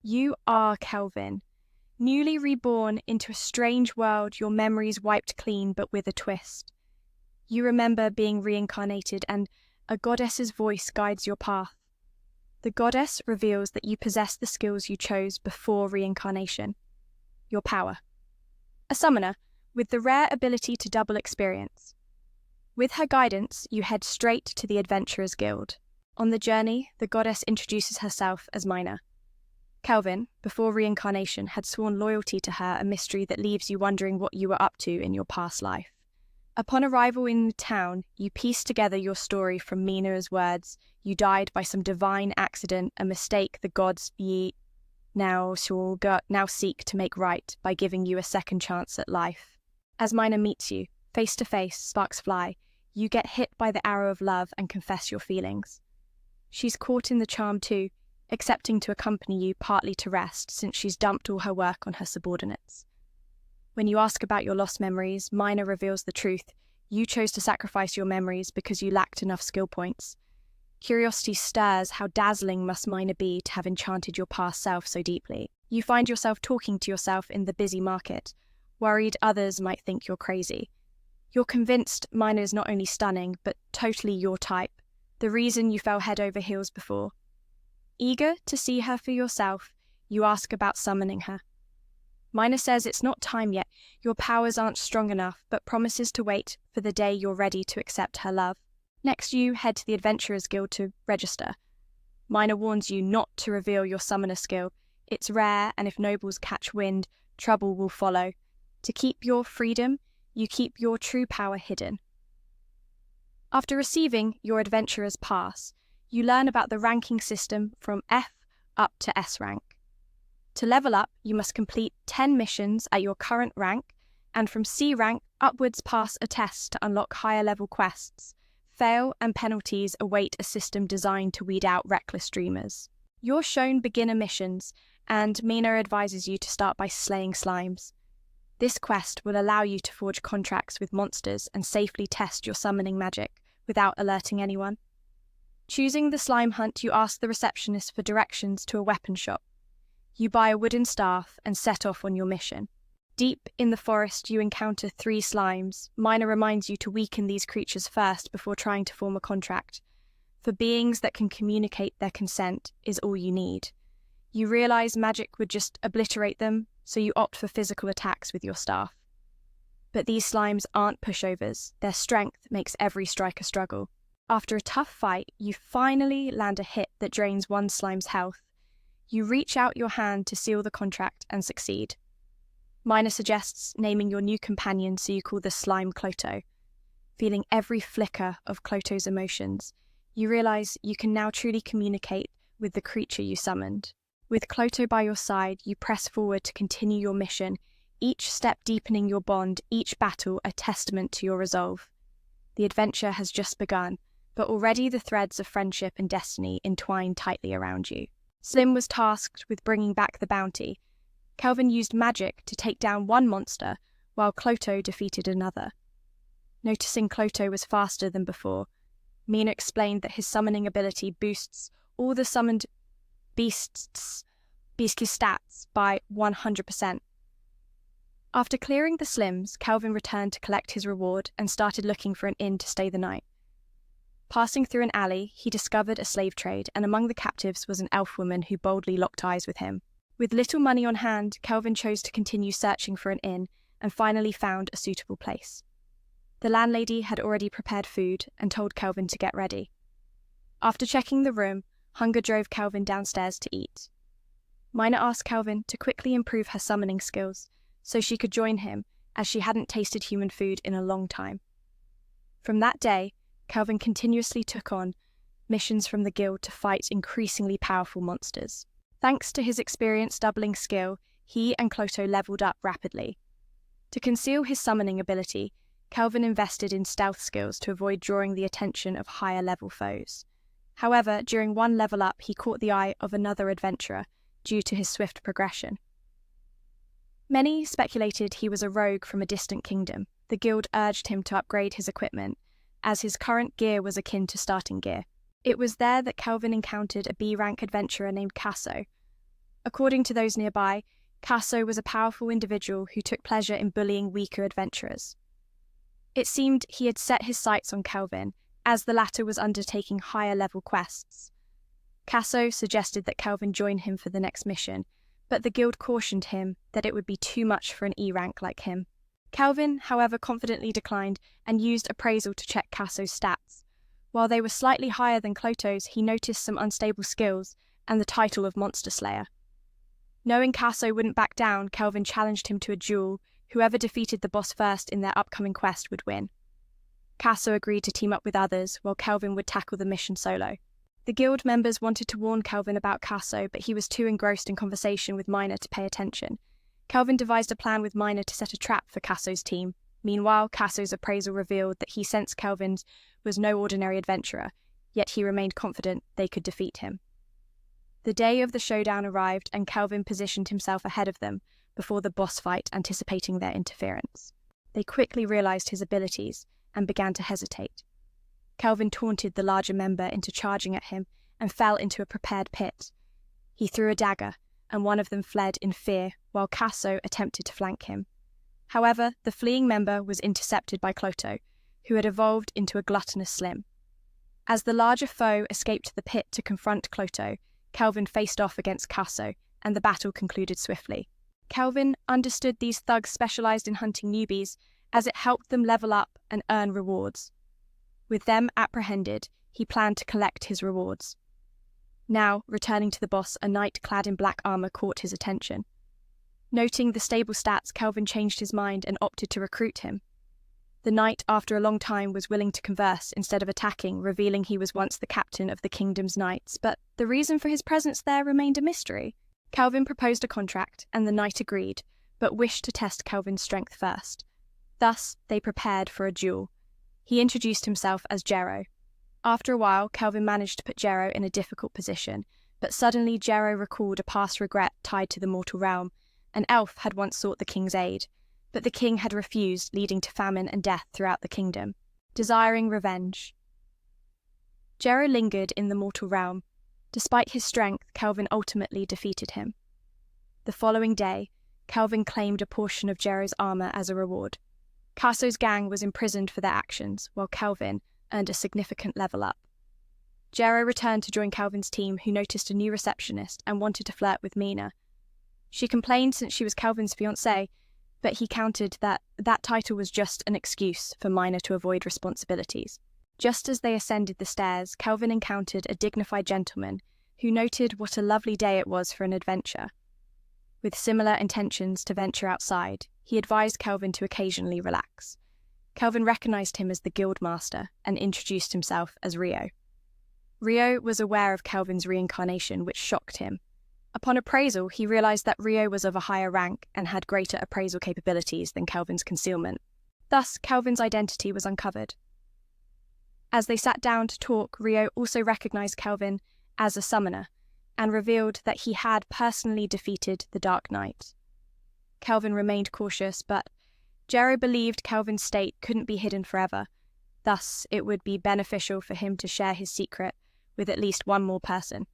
You are Kelvin, newly reborn into a strange world, your memories wiped clean but with a twist. You remember being reincarnated and a goddess's voice guides your path. The goddess reveals that you possess the skills you chose before reincarnation. Your power. A summoner with the rare ability to double experience. With her guidance, you head straight to the Adventurers Guild. On the journey, the goddess introduces herself as Mina. Kelvin, before reincarnation, had sworn loyalty to her, a mystery that leaves you wondering what you were up to in your past life. Upon arrival in the town, you piece together your story from Mina's words. You died by some divine accident, a mistake the gods ye now seek to make right by giving you a second chance at life. As Mina meets you, face to face, sparks fly. You get hit by the arrow of love and confess your feelings. She's caught in the charm too, accepting to accompany you partly to rest since she's dumped all her work on her subordinates. When you ask about your lost memories, Mina reveals the truth. You chose to sacrifice your memories because you lacked enough skill points. Curiosity stirs. How dazzling must Mina be to have enchanted your past self so deeply? You find yourself talking to yourself in the busy market, worried others might think you're crazy. You're convinced Mina is not only stunning, but totally your type, the reason you fell head over heels before. Eager to see her for yourself, you ask about summoning her. Mina says it's not time yet, your powers aren't strong enough, but promises to wait for the day you're ready to accept her love. Next, you head to the Adventurers Guild to register. Mina warns you not to reveal your summoner skill. It's rare, and if nobles catch wind, trouble will follow. To keep your freedom, you keep your true power hidden. After receiving your Adventurer's Pass, you learn about the ranking system from F up to S rank. To level up, you must complete 10 missions at your current rank, and from C rank upwards pass a test to unlock higher level quests. Fail and penalties await a system designed to weed out reckless dreamers. You're shown beginner missions, and Mina advises you to start by slaying slimes. This quest will allow you to forge contracts with monsters and safely test your summoning magic without alerting anyone. Choosing the slime hunt, you ask the receptionist for directions to a weapon shop. You buy a wooden staff and set off on your mission. Deep in the forest, you encounter 3 slimes. Mina reminds you to weaken these creatures first before trying to form a contract. For beings that can communicate their consent is all you need. You realize magic would just obliterate them, so you opt for physical attacks with your staff. But these slimes aren't pushovers. Their strength makes every striker struggle. After a tough fight, you finally land a hit that drains one slime's health. You reach out your hand to seal the contract and succeed. Mina suggests naming your new companion, so you call the slime Cloto. Feeling every flicker of Cloto's emotions, you realize you can now truly communicate with the creature you summoned. With Cloto by your side, you press forward to continue your mission, each step deepening your bond, each battle a testament to your resolve. The adventure has just begun, but already the threads of friendship and destiny entwine tightly around you. Slim was tasked with bringing back the bounty. Kelvin used magic to take down one monster, while Cloto defeated another. Noticing Cloto was faster than before, Mina explained that his summoning ability boosts all the summoned beast's stats by 100%. After clearing the Slims, Kelvin returned to collect his reward and started looking for an inn to stay the night. Passing through an alley, he discovered a slave trade, and among the captives was an elf woman who boldly locked eyes with him. With little money on hand, Kelvin chose to continue searching for an inn and finally found a suitable place. The landlady had already prepared food and told Kelvin to get ready. After checking the room, hunger drove Kelvin downstairs to eat. Mina asked Kelvin to quickly improve her summoning skills so she could join him, as she hadn't tasted human food in a long time. From that day, Kelvin continuously took on missions from the guild to fight increasingly powerful monsters. Thanks to his experience doubling skill, he and Cloto leveled up rapidly. To conceal his summoning ability, Kelvin invested in stealth skills to avoid drawing the attention of higher level foes. However, during one level up, he caught the eye of another adventurer due to his swift progression. Many speculated he was a rogue from a distant kingdom. The guild urged him to upgrade his equipment, as his current gear was akin to starting gear. It was there that Kelvin encountered a B-rank adventurer named Casso. According to those nearby, Casso was a powerful individual who took pleasure in bullying weaker adventurers. It seemed he had set his sights on Kelvin, as the latter was undertaking higher-level quests. Casso suggested that Kelvin join him for the next mission, but the guild cautioned him that it would be too much for an E-rank like him. Kelvin, however, confidently declined and used appraisal to check Casso's stats. While they were slightly higher than Cloto's, he noticed some unstable skills and the title of Monster Slayer. Knowing Casso wouldn't back down, Kelvin challenged him to a duel. Whoever defeated the boss first in their upcoming quest would win. Casso agreed to team up with others, while Kelvin would tackle the mission solo. The guild members wanted to warn Kelvin about Casso, but he was too engrossed in conversation with Mina to pay attention. Kelvin devised a plan with Mina to set a trap for Casso's team. Meanwhile, Casso's appraisal revealed that he sensed Kelvin was no ordinary adventurer, yet he remained confident they could defeat him. The day of the showdown arrived, and Kelvin positioned himself ahead of them before the boss fight, anticipating their interference. They quickly realized his abilities and began to hesitate. Kelvin taunted the larger member into charging at him and fell into a prepared pit. He threw a dagger, and one of them fled in fear, while Casso attempted to flank him. However, the fleeing member was intercepted by Cloto, who had evolved into a gluttonous Slim. As the larger foe escaped the pit to confront Cloto, Kelvin faced off against Casso, and the battle concluded swiftly. Kelvin understood these thugs specialized in hunting newbies, as it helped them level up and earn rewards. With them apprehended, he planned to collect his rewards. Now, returning to the boss, a knight clad in black armor caught his attention. Noting the stable stats, Kelvin changed his mind and opted to recruit him. The knight, after a long time, was willing to converse instead of attacking, revealing he was once the captain of the kingdom's knights, but the reason for his presence there remained a mystery. Kelvin proposed a contract, and the knight agreed, but wished to test Kelvin's strength first. Thus, they prepared for a duel. He introduced himself as Jero. After a while, Kelvin managed to put Jero in a difficult position, but suddenly Jero recalled a past regret tied to the mortal realm. An elf had once sought the king's aid, but the king had refused, leading to famine and death throughout the kingdom. Desiring revenge, Jero lingered in the mortal realm. Despite his strength, Kelvin ultimately defeated him. The following day, Kelvin claimed a portion of Jero's armor as a reward. Casso's gang was imprisoned for their actions, while Kelvin earned a significant level up. Jero returned to join Kelvin's team, who noticed a new receptionist and wanted to flirt with Mina. She complained since she was Kelvin's fiancée, but he countered that title was just an excuse for Mina to avoid responsibilities. Just as they ascended the stairs, Kelvin encountered a dignified gentleman who noted what a lovely day it was for an adventure. With similar intentions to venture outside, he advised Kelvin to occasionally relax. Kelvin recognized him as the guild master and introduced himself as Rio. Rio was aware of Kelvin's reincarnation, which shocked him. Upon appraisal, he realized that Rio was of a higher rank and had greater appraisal capabilities than Kelvin's concealment. Thus, Kelvin's identity was uncovered. As they sat down to talk, Rio also recognized Kelvin as a summoner and revealed that he had personally defeated the Dark Knight. Kelvin remained cautious, but Jero believed Kelvin's state couldn't be hidden forever. Thus, it would be beneficial for him to share his secret with at least one more person.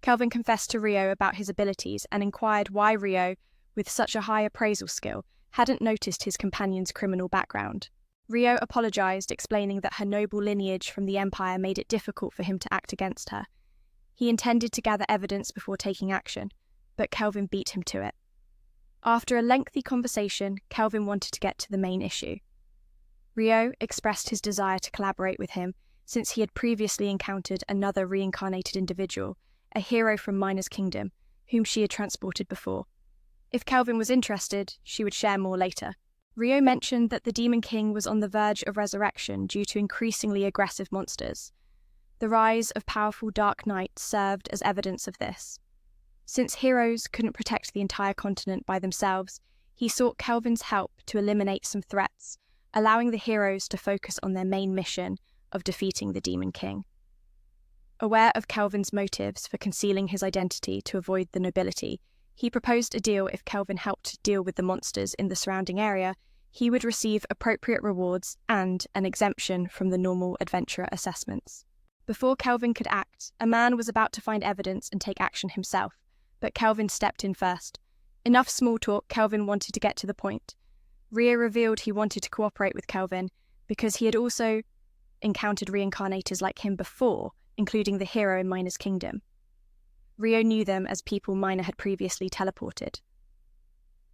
Kelvin confessed to Rio about his abilities and inquired why Rio, with such a high appraisal skill, hadn't noticed his companion's criminal background. Rio apologized, explaining that her noble lineage from the Empire made it difficult for him to act against her. He intended to gather evidence before taking action, but Kelvin beat him to it. After a lengthy conversation, Kelvin wanted to get to the main issue. Rio expressed his desire to collaborate with him, since he had previously encountered another reincarnated individual, a hero from Mina's kingdom, whom she had transported before. If Kelvin was interested, she would share more later. Rio mentioned that the Demon King was on the verge of resurrection due to increasingly aggressive monsters. The rise of powerful Dark Knights served as evidence of this. Since heroes couldn't protect the entire continent by themselves, he sought Kelvin's help to eliminate some threats, allowing the heroes to focus on their main mission of defeating the Demon King. Aware of Kelvin's motives for concealing his identity to avoid the nobility, he proposed a deal. If Kelvin helped deal with the monsters in the surrounding area, he would receive appropriate rewards and an exemption from the normal adventurer assessments. Before Kelvin could act, a man was about to find evidence and take action himself, but Calvin stepped in first. Enough small talk, Calvin wanted to get to the point. Rio revealed he wanted to cooperate with Calvin because he had also encountered reincarnators like him before, including the hero in Miner's kingdom. Rio knew them as people Miner had previously teleported.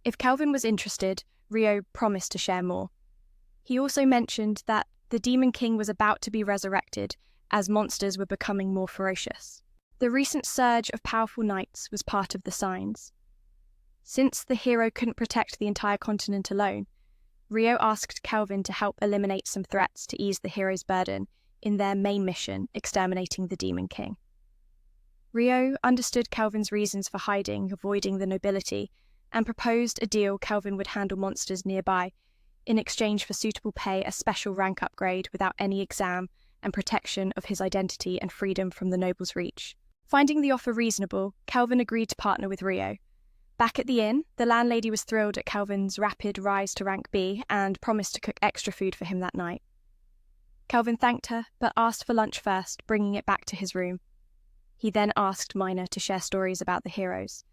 If Calvin was interested, Rio promised to share more. He also mentioned that the Demon King was about to be resurrected as monsters were becoming more ferocious. The recent surge of powerful knights was part of the signs. Since the hero couldn't protect the entire continent alone, Rio asked Calvin to help eliminate some threats to ease the hero's burden in their main mission, exterminating the Demon King. Rio understood Calvin's reasons for hiding, avoiding the nobility, and proposed a deal Calvin would handle monsters nearby, in exchange for suitable pay, a special rank upgrade without any exam, and protection of his identity and freedom from the noble's reach. Finding the offer reasonable, Calvin agreed to partner with Rio. Back at the inn, the landlady was thrilled at Calvin's rapid rise to rank B and promised to cook extra food for him that night. Calvin thanked her, but asked for lunch first, bringing it back to his room. He then asked Miner to share stories about the heroes.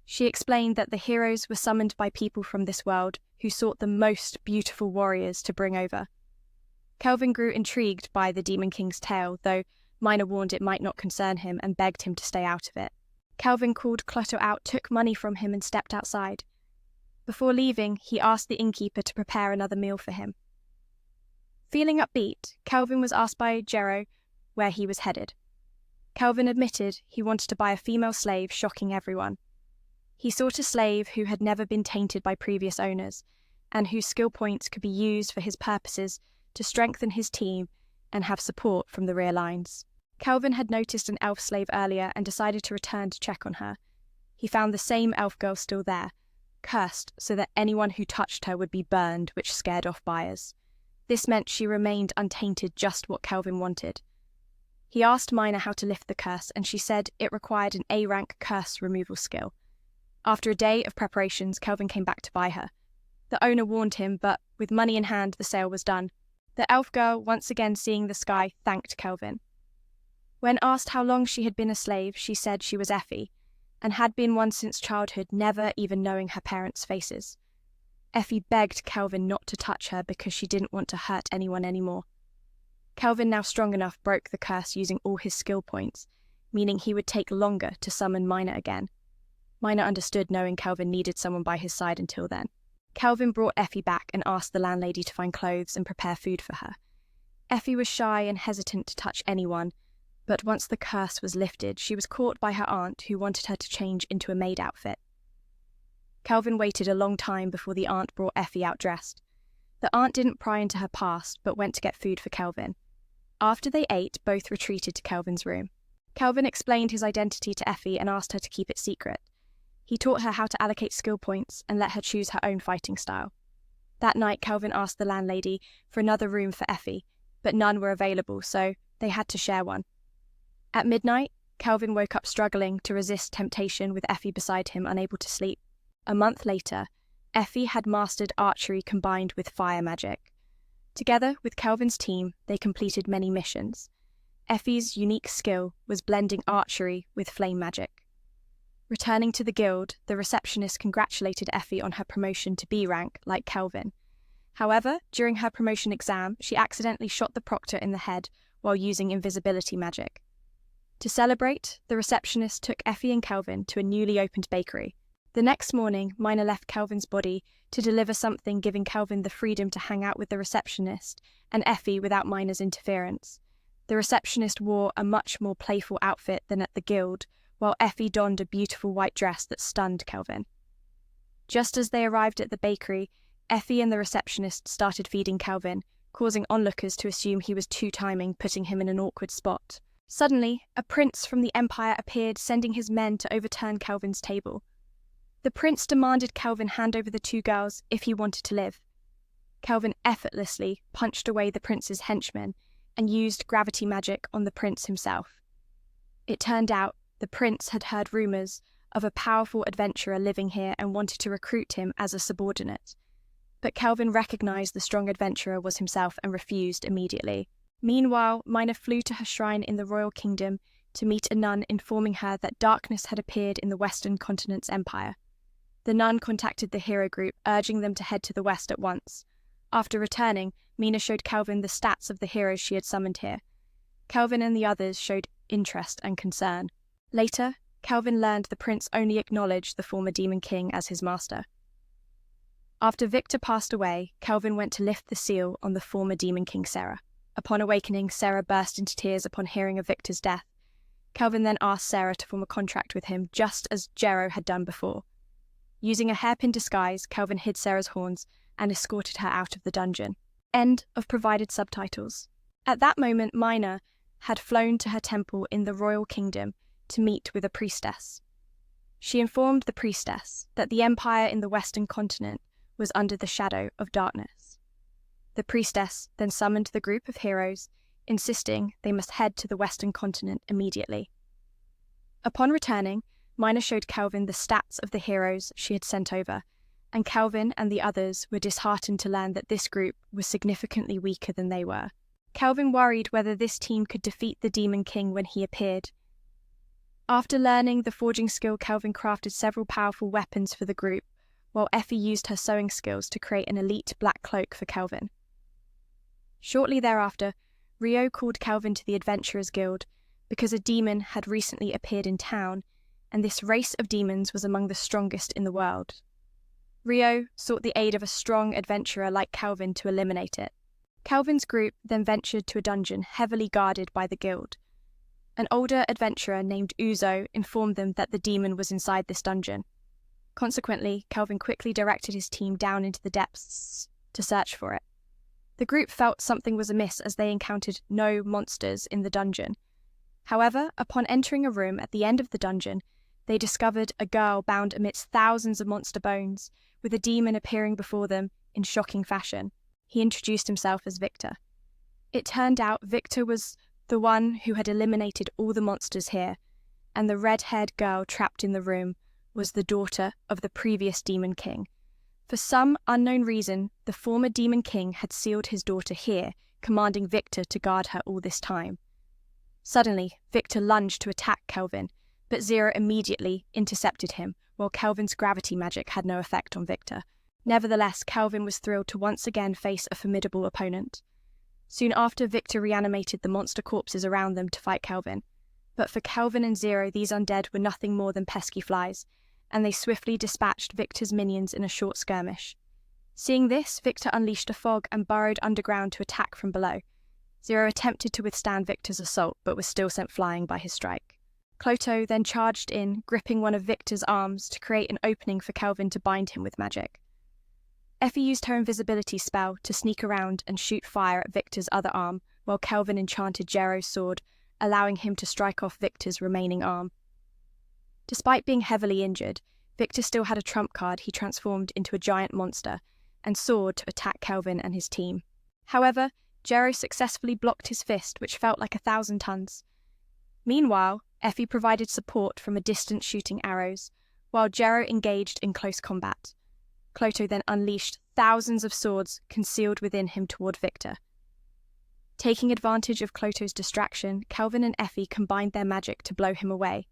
She explained that the heroes were summoned by people from this world who sought the most beautiful warriors to bring over. Calvin grew intrigued by the Demon King's tale, though Miner warned it might not concern him and begged him to stay out of it. Calvin called Clutto out, took money from him and stepped outside. Before leaving, he asked the innkeeper to prepare another meal for him. Feeling upbeat, Calvin was asked by Jero where he was headed. Calvin admitted he wanted to buy a female slave, shocking everyone. He sought a slave who had never been tainted by previous owners, and whose skill points could be used for his purposes to strengthen his team and have support from the rear lines. Calvin had noticed an elf slave earlier and decided to return to check on her. He found the same elf girl still there, cursed so that anyone who touched her would be burned, which scared off buyers. This meant she remained untainted, just what Calvin wanted. He asked Miner how to lift the curse, and she said it required an A-rank curse removal skill. After a day of preparations, Calvin came back to buy her. The owner warned him, but with money in hand, the sale was done. The elf girl, once again seeing the sky, thanked Calvin. When asked how long she had been a slave, she said she was Effie, and had been one since childhood, never even knowing her parents' faces. Effie begged Calvin not to touch her because she didn't want to hurt anyone anymore. Calvin, now strong enough, broke the curse using all his skill points, meaning he would take longer to summon Miner again. Miner understood, knowing Calvin needed someone by his side until then. Calvin brought Effie back and asked the landlady to find clothes and prepare food for her. Effie was shy and hesitant to touch anyone, but once the curse was lifted, she was caught by her aunt, who wanted her to change into a maid outfit. Calvin waited a long time before the aunt brought Effie out dressed. The aunt didn't pry into her past, but went to get food for Calvin. After they ate, both retreated to Calvin's room. Calvin explained his identity to Effie and asked her to keep it secret. He taught her how to allocate skill points and let her choose her own fighting style. That night, Calvin asked the landlady for another room for Effie, but none were available, so they had to share one. At midnight, Calvin woke up struggling to resist temptation with Effie beside him, unable to sleep. A month later, Effie had mastered archery combined with fire magic. Together with Calvin's team, they completed many missions. Effie's unique skill was blending archery with flame magic. Returning to the guild, the receptionist congratulated Effie on her promotion to B rank, like Calvin. However, during her promotion exam, she accidentally shot the proctor in the head while using invisibility magic. To celebrate, the receptionist took Effie and Calvin to a newly opened bakery. The next morning, Miner left Calvin's body to deliver something, giving Calvin the freedom to hang out with the receptionist and Effie without Miner's interference. The receptionist wore a much more playful outfit than at the guild, while Effie donned a beautiful white dress that stunned Calvin. Just as they arrived at the bakery, Effie and the receptionist started feeding Calvin, causing onlookers to assume he was two-timing, putting him in an awkward spot. Suddenly, a prince from the Empire appeared, sending his men to overturn Calvin's table. The prince demanded Calvin hand over the two girls if he wanted to live. Calvin effortlessly punched away the prince's henchmen and used gravity magic on the prince himself. It turned out the prince had heard rumors of a powerful adventurer living here and wanted to recruit him as a subordinate. But Calvin recognized the strong adventurer was himself and refused immediately. Meanwhile, Miner flew to her shrine in the royal kingdom, to meet a nun informing her that darkness had appeared in the Western Continent's empire. The nun contacted the hero group, urging them to head to the west at once. After returning, Mina showed Calvin the stats of the heroes she had summoned here. Calvin and the others showed interest and concern. Later, Calvin learned the prince only acknowledged the former Demon King as his master. After Victor passed away, Calvin went to lift the seal on the former Demon King Sarah. Upon awakening, Sarah burst into tears upon hearing of Victor's death. Calvin then asked Sarah to form a contract with him, just as Jero had done before. Using a hairpin disguise, Calvin hid Sarah's horns and escorted her out of the dungeon. End of provided subtitles. At that moment, Mina had flown to her temple in the royal kingdom to meet with a priestess. She informed the priestess that the empire in the Western Continent was under the shadow of darkness. The priestess then summoned the group of heroes, insisting they must head to the Western Continent immediately. Upon returning, Mina showed Calvin the stats of the heroes she had sent over, and Calvin and the others were disheartened to learn that this group was significantly weaker than they were. Calvin worried whether this team could defeat the Demon King when he appeared. After learning the forging skill, Calvin crafted several powerful weapons for the group, while Effie used her sewing skills to create an elite black cloak for Calvin. Shortly thereafter, Rio called Calvin to the Adventurers Guild because a demon had recently appeared in town, and this race of demons was among the strongest in the world. Rio sought the aid of a strong adventurer like Calvin to eliminate it. Calvin's group then ventured to a dungeon heavily guarded by the guild. An older adventurer named Uzo informed them that the demon was inside this dungeon. Consequently, Calvin quickly directed his team down into the depths to search for it. The group felt something was amiss as they encountered no monsters in the dungeon. However, upon entering a room at the end of the dungeon, they discovered a girl bound amidst thousands of monster bones, with a demon appearing before them in shocking fashion. He introduced himself as Victor. It turned out Victor was the one who had eliminated all the monsters here, and the red-haired girl trapped in the room was the daughter of the previous Demon King. For some unknown reason, the former Demon King had sealed his daughter here, commanding Victor to guard her all this time. Suddenly, Victor lunged to attack Calvin, but Zero immediately intercepted him, while Calvin's gravity magic had no effect on Victor. Nevertheless, Calvin was thrilled to once again face a formidable opponent. Soon after, Victor reanimated the monster corpses around them to fight Calvin. But for Calvin and Zero, these undead were nothing more than pesky flies, and they swiftly dispatched Victor's minions in a short skirmish. Seeing this, Victor unleashed a fog and burrowed underground to attack from below. Zero attempted to withstand Victor's assault, but was still sent flying by his strike. Cloto then charged in, gripping one of Victor's arms to create an opening for Calvin to bind him with magic. Effie used her invisibility spell to sneak around and shoot fire at Victor's other arm, while Calvin enchanted Jero's sword, allowing him to strike off Victor's remaining arm. Despite being heavily injured, Victor still had a trump card. He transformed into a giant monster and soared to attack Calvin and his team. However, Jero successfully blocked his fist, which felt like 1,000 tons. Meanwhile, Effie provided support from a distance shooting arrows, while Jero engaged in close combat. Cloto then unleashed thousands of swords concealed within him toward Victor. Taking advantage of Cloto's distraction, Calvin and Effie combined their magic to blow him away.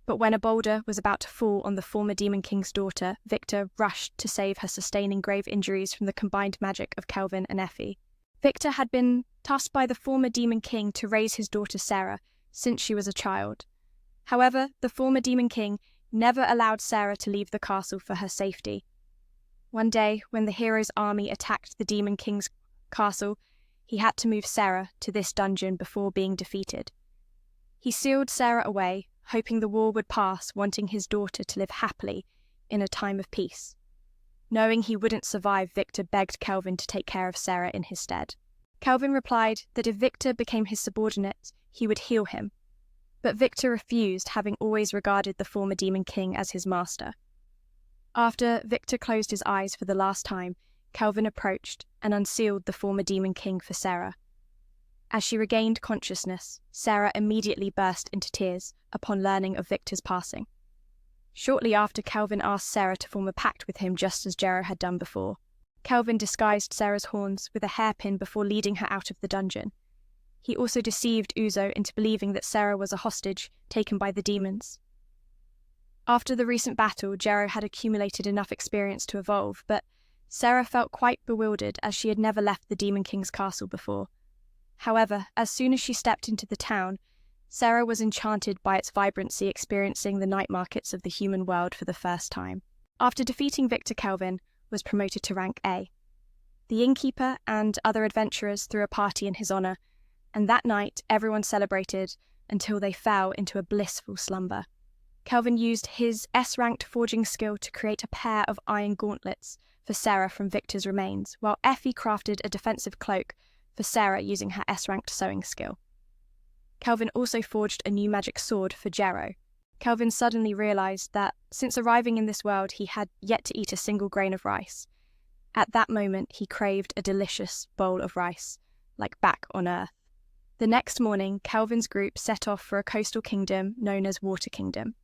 But when a boulder was about to fall on the former Demon King's daughter, Victor rushed to save her, sustaining grave injuries from the combined magic of Calvin and Effie. Victor had been tasked by the former Demon King to raise his daughter Sarah since she was a child. However, the former Demon King never allowed Sarah to leave the castle for her safety. One day, when the hero's army attacked the Demon King's castle, he had to move Sarah to this dungeon before being defeated. He sealed Sarah away, hoping the war would pass, wanting his daughter to live happily in a time of peace. Knowing he wouldn't survive, Victor begged Calvin to take care of Sarah in his stead. Calvin replied that if Victor became his subordinate, he would heal him. But Victor refused, having always regarded the former Demon King as his master. After Victor closed his eyes for the last time, Calvin approached and unsealed the former Demon King for Sarah. As she regained consciousness, Sarah immediately burst into tears upon learning of Victor's passing. Shortly after, Calvin asked Sarah to form a pact with him just as Jero had done before. Calvin disguised Sarah's horns with a hairpin before leading her out of the dungeon. he also deceived Uzo into believing that Sarah was a hostage taken by the demons. After the recent battle, Jero had accumulated enough experience to evolve, but Sarah felt quite bewildered as she had never left the Demon King's castle before. However, as soon as she stepped into the town, Sarah was enchanted by its vibrancy, experiencing the night markets of the human world for the first time. After defeating Victor, Kelvin was promoted to rank A. The innkeeper and other adventurers threw a party in his honor, and that night everyone celebrated until they fell into a blissful slumber. Kelvin used his S-ranked forging skill to create a pair of iron gauntlets for Sarah from Victor's remains, while Effie crafted a defensive cloak for Sarah using her S-ranked sewing skill. Kelvin also forged a new magic sword for Jero. Kelvin suddenly realized that, since arriving in this world, he had yet to eat a single grain of rice. At that moment, he craved a delicious bowl of rice, like back on Earth. The next morning, Kelvin's group set off for a coastal kingdom known as Water Kingdom.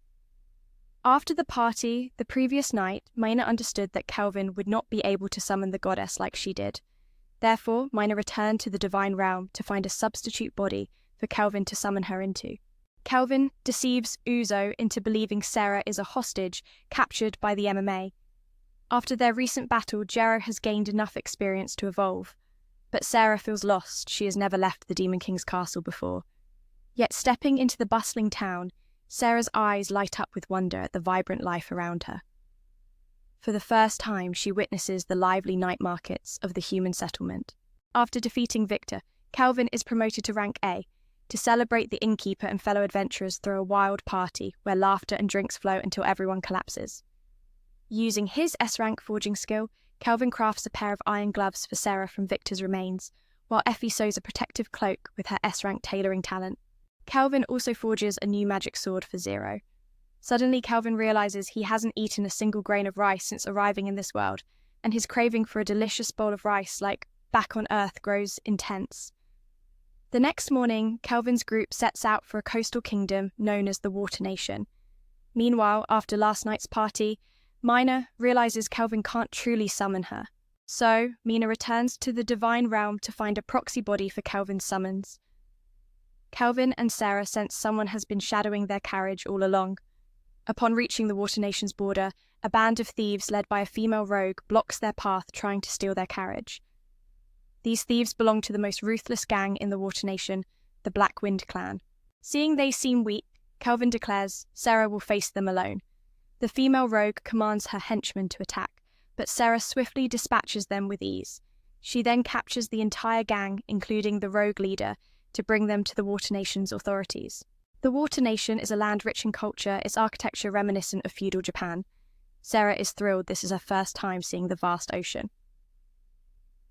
After the party the previous night, Mina understood that Kelvin would not be able to summon the goddess like she did. Therefore, Mina returned to the divine realm to find a substitute body for Kelvin to summon her into. Kelvin deceives Uzo into believing Sarah is a hostage captured by the MMA. After their recent battle, Jero has gained enough experience to evolve, but Sarah feels lost. She has never left the Demon King's castle before. Yet stepping into the bustling town, Sarah's eyes light up with wonder at the vibrant life around her. For the first time, she witnesses the lively night markets of the human settlement. After defeating Victor, Kelvin is promoted to rank A. To celebrate, the innkeeper and fellow adventurers throw a wild party where laughter and drinks flow until everyone collapses. Using his S-rank forging skill, Kelvin crafts a pair of iron gloves for Sarah from Victor's remains, while Effie sews a protective cloak with her S-rank tailoring talent. Kelvin also forges a new magic sword for Zero. Suddenly, Kelvin realizes he hasn't eaten a single grain of rice since arriving in this world, and his craving for a delicious bowl of rice, like back on Earth, grows intense. The next morning, Kelvin's group sets out for a coastal kingdom known as the Water Nation. Meanwhile, after last night's party, Mina realizes Kelvin can't truly summon her. So, Mina returns to the divine realm to find a proxy body for Kelvin's summons. Kelvin and Sarah sense someone has been shadowing their carriage all along. Upon reaching the Water Nation's border, a band of thieves led by a female rogue blocks their path, trying to steal their carriage. These thieves belong to the most ruthless gang in the Water Nation, the Black Wind Clan. Seeing they seem weak, Kelvin declares Sarah will face them alone. The female rogue commands her henchmen to attack, but Sarah swiftly dispatches them with ease. She then captures the entire gang, including the rogue leader, to bring them to the Water Nation's authorities. The Water Nation is a land rich in culture, its architecture reminiscent of feudal Japan. Sarah is thrilled this is her first time seeing the vast ocean.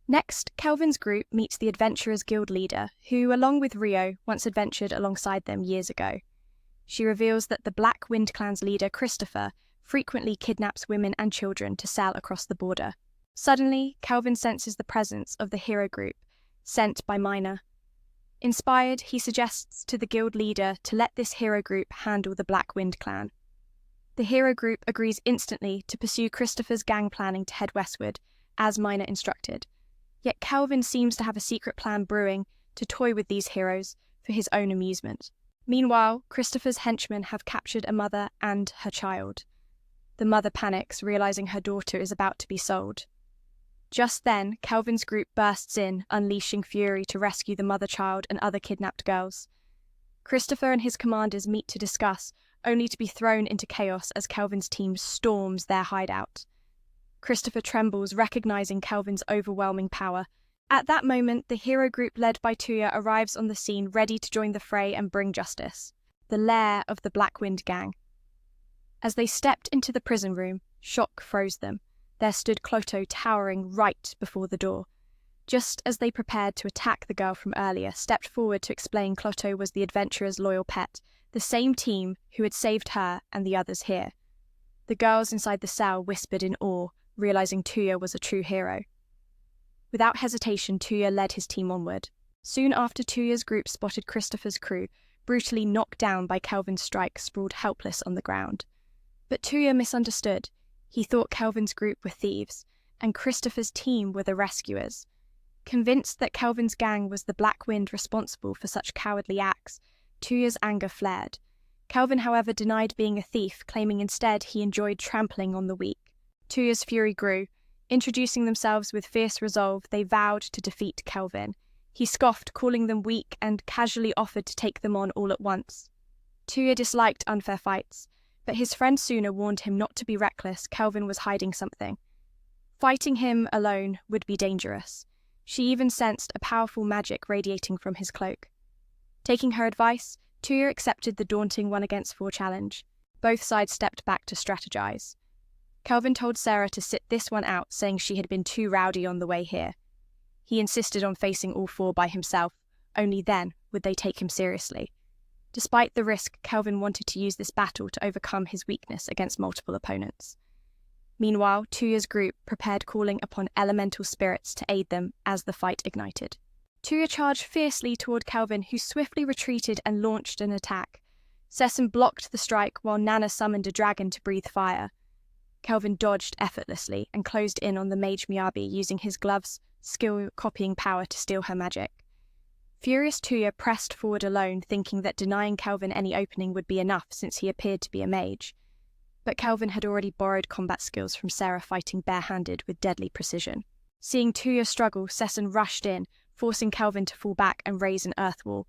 Next, Kelvin's group meets the Adventurers Guild leader, who, along with Rio, once adventured alongside them years ago. She reveals that the Black Wind Clan's leader, Christopher, frequently kidnaps women and children to sell across the border. Suddenly, Kelvin senses the presence of the hero group, sent by Mina. Inspired, he suggests to the guild leader to let this hero group handle the Black Wind Clan. The hero group agrees instantly to pursue Christopher's gang planning to head westward, as Mina instructed. Yet Kelvin seems to have a secret plan brewing to toy with these heroes for his own amusement. Meanwhile, Christopher's henchmen have captured a mother and her child. The mother panics, realizing her daughter is about to be sold. Just then, Kelvin's group bursts in, unleashing fury to rescue the mother-child and other kidnapped girls. Christopher and his commanders meet to discuss, only to be thrown into chaos as Kelvin's team storms their hideout. Christopher trembles, recognizing Kelvin's overwhelming power. At that moment, the hero group led by Tuya arrives on the scene, ready to join the fray and bring justice. The lair of the Black Wind Gang. As they stepped into the prison room, shock froze them. There stood Cloto towering right before the door. Just as they prepared to attack, the girl from earlier stepped forward to explain Cloto was the adventurer's loyal pet, the same team who had saved her and the others here. The girls inside the cell whispered in awe, realizing Tuya was a true hero. Without hesitation, Tuya led his team onward. Soon after, Tuya's group spotted Christopher's crew, brutally knocked down by Kelvin's strike, sprawled helpless on the ground. But Tuya misunderstood. He thought Kelvin's group were thieves, and Christopher's team were the rescuers. Convinced that Kelvin's gang was the Black Wind responsible for such cowardly acts, Tuya's anger flared. Kelvin, however, denied being a thief, claiming instead he enjoyed trampling on the weak. Tuya's fury grew. Introducing themselves with fierce resolve, they vowed to defeat Kelvin. He scoffed, calling them weak, and casually offered to take them on all at once. Tuya disliked unfair fights, but his friend Suna warned him not to be reckless. Kelvin was hiding something. Fighting him alone would be dangerous. She even sensed a powerful magic radiating from his cloak. Taking her advice, Tuya accepted the daunting 1-against-4 challenge. Both sides stepped back to strategize. Kelvin told Sarah to sit this one out, saying she had been too rowdy on the way here. He insisted on facing all 4 by himself. Only then would they take him seriously. Despite the risk, Kelvin wanted to use this battle to overcome his weakness against multiple opponents. Meanwhile, Tuya's group prepared, calling upon elemental spirits to aid them as the fight ignited. Tuya charged fiercely toward Kelvin, who swiftly retreated and launched an attack. Sesson blocked the strike while Nana summoned a dragon to breathe fire. Kelvin dodged effortlessly and closed in on the mage Miyabi, using his gloves' skill-copying power to steal her magic. Furious Tuya pressed forward alone, thinking that denying Kelvin any opening would be enough since he appeared to be a mage. But Kelvin had already borrowed combat skills from Sarah, fighting barehanded with deadly precision. Seeing Tuya struggle, Sesson rushed in, forcing Kelvin to fall back and raise an earth wall.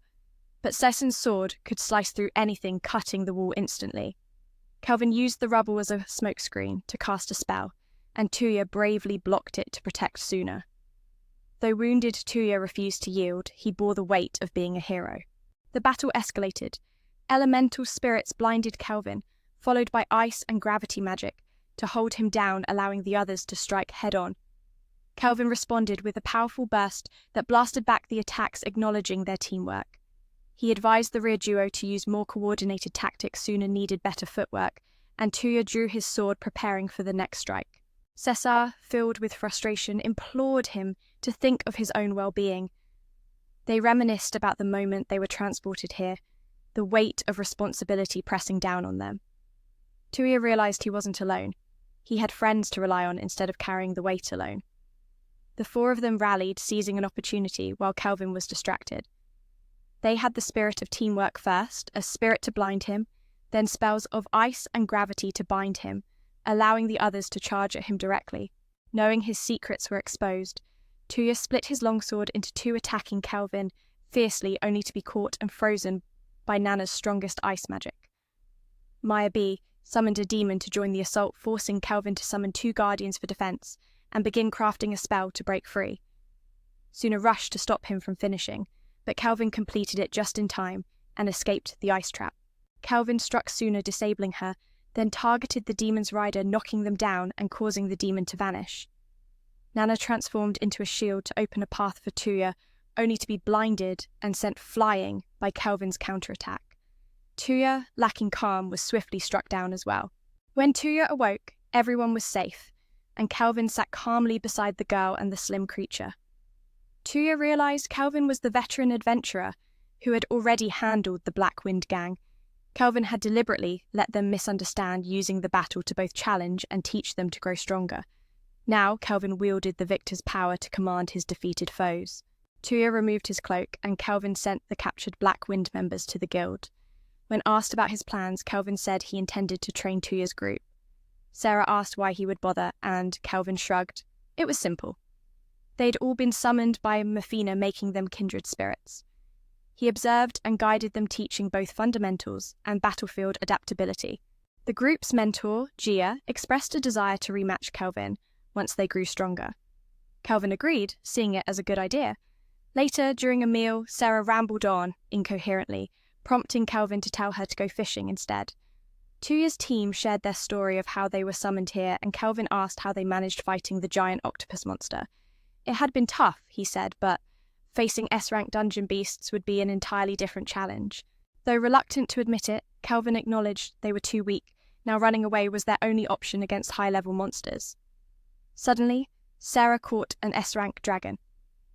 But Sesson's sword could slice through anything, cutting the wall instantly. Kelvin used the rubble as a smokescreen to cast a spell, and Tuya bravely blocked it to protect Suna. Though wounded, Tuya refused to yield. He bore the weight of being a hero. The battle escalated. Elemental spirits blinded Kelvin, followed by ice and gravity magic, to hold him down, allowing the others to strike head-on. Kelvin responded with a powerful burst that blasted back the attacks, acknowledging their teamwork. He advised the rear duo to use more coordinated tactics. Suna needed better footwork, and Tuya drew his sword, preparing for the next strike. Cesar, filled with frustration, implored him to think of his own well-being. They reminisced about the moment they were transported here, the weight of responsibility pressing down on them. Tuya realized he wasn't alone. He had friends to rely on instead of carrying the weight alone. The 4 of them rallied, seizing an opportunity while Kelvin was distracted. They had the spirit of teamwork first, a spirit to blind him, then spells of ice and gravity to bind him, allowing the others to charge at him directly. Knowing his secrets were exposed, Tuya split his longsword into 2, attacking Kelvin fiercely, only to be caught and frozen by Nana's strongest ice magic. Miyabi summoned a demon to join the assault, forcing Kelvin to summon 2 guardians for defense and begin crafting a spell to break free. Suna rushed to stop him from finishing, but Kelvin completed it just in time and escaped the ice trap. Kelvin struck Suna, disabling her, then targeted the demon's rider, knocking them down and causing the demon to vanish. Nana transformed into a shield to open a path for Tuya, only to be blinded and sent flying by Kelvin's counterattack. Tuya, lacking calm, was swiftly struck down as well. When Tuya awoke, everyone was safe, and Kelvin sat calmly beside the girl and the slim creature. Tuya realized Kelvin was the veteran adventurer who had already handled the Black Wind gang. Kelvin had deliberately let them misunderstand, using the battle to both challenge and teach them to grow stronger. Now Kelvin wielded the victor's power to command his defeated foes. Tuya removed his cloak, and Kelvin sent the captured Black Wind members to the guild. When asked about his plans, Kelvin said he intended to train Tuya's group. Sarah asked why he would bother, and Kelvin shrugged. It was simple. They'd all been summoned by Mafina, making them kindred spirits. He observed and guided them, teaching both fundamentals and battlefield adaptability. The group's mentor, Gia, expressed a desire to rematch Kelvin once they grew stronger. Kelvin agreed, seeing it as a good idea. Later, during a meal, Sarah rambled on incoherently, prompting Kelvin to tell her to go fishing instead. Tuya's team shared their story of how they were summoned here, and Kelvin asked how they managed fighting the giant octopus monster. It had been tough, he said, but facing S-rank dungeon beasts would be an entirely different challenge. Though reluctant to admit it, Kelvin acknowledged they were too weak. Now running away was their only option against high-level monsters. Suddenly, Sarah caught an S-rank dragon.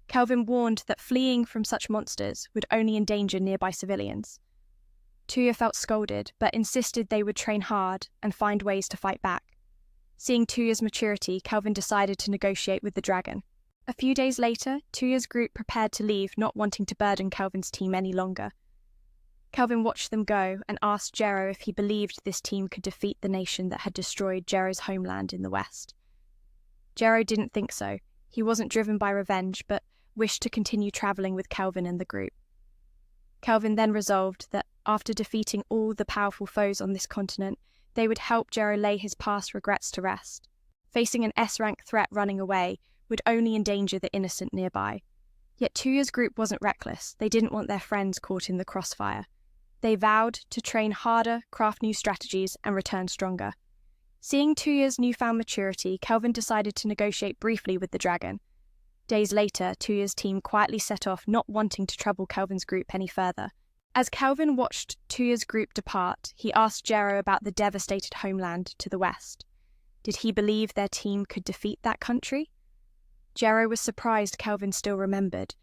Kelvin warned that fleeing from such monsters would only endanger nearby civilians. Tuya felt scolded, but insisted they would train hard and find ways to fight back. Seeing Tuya's maturity, Kelvin decided to negotiate with the dragon. A few days later, Tuya's group prepared to leave, not wanting to burden Calvin's team any longer. Calvin watched them go and asked Jero if he believed this team could defeat the nation that had destroyed Jero's homeland in the west. Jero didn't think so. He wasn't driven by revenge, but wished to continue traveling with Calvin and the group. Calvin then resolved that after defeating all the powerful foes on this continent, they would help Jero lay his past regrets to rest. Facing an S-rank threat running away would only endanger the innocent nearby. Yet Tuya's group wasn't reckless. They didn't want their friends caught in the crossfire. They vowed to train harder, craft new strategies, and return stronger. Seeing Tuya's newfound maturity, Calvin decided to negotiate briefly with the dragon. Days later, Tuya's team quietly set off, not wanting to trouble Calvin's group any further. As Calvin watched Tuya's group depart, he asked Jero about the devastated homeland to the west. Did he believe their team could defeat that country? Jero was surprised Calvin still remembered.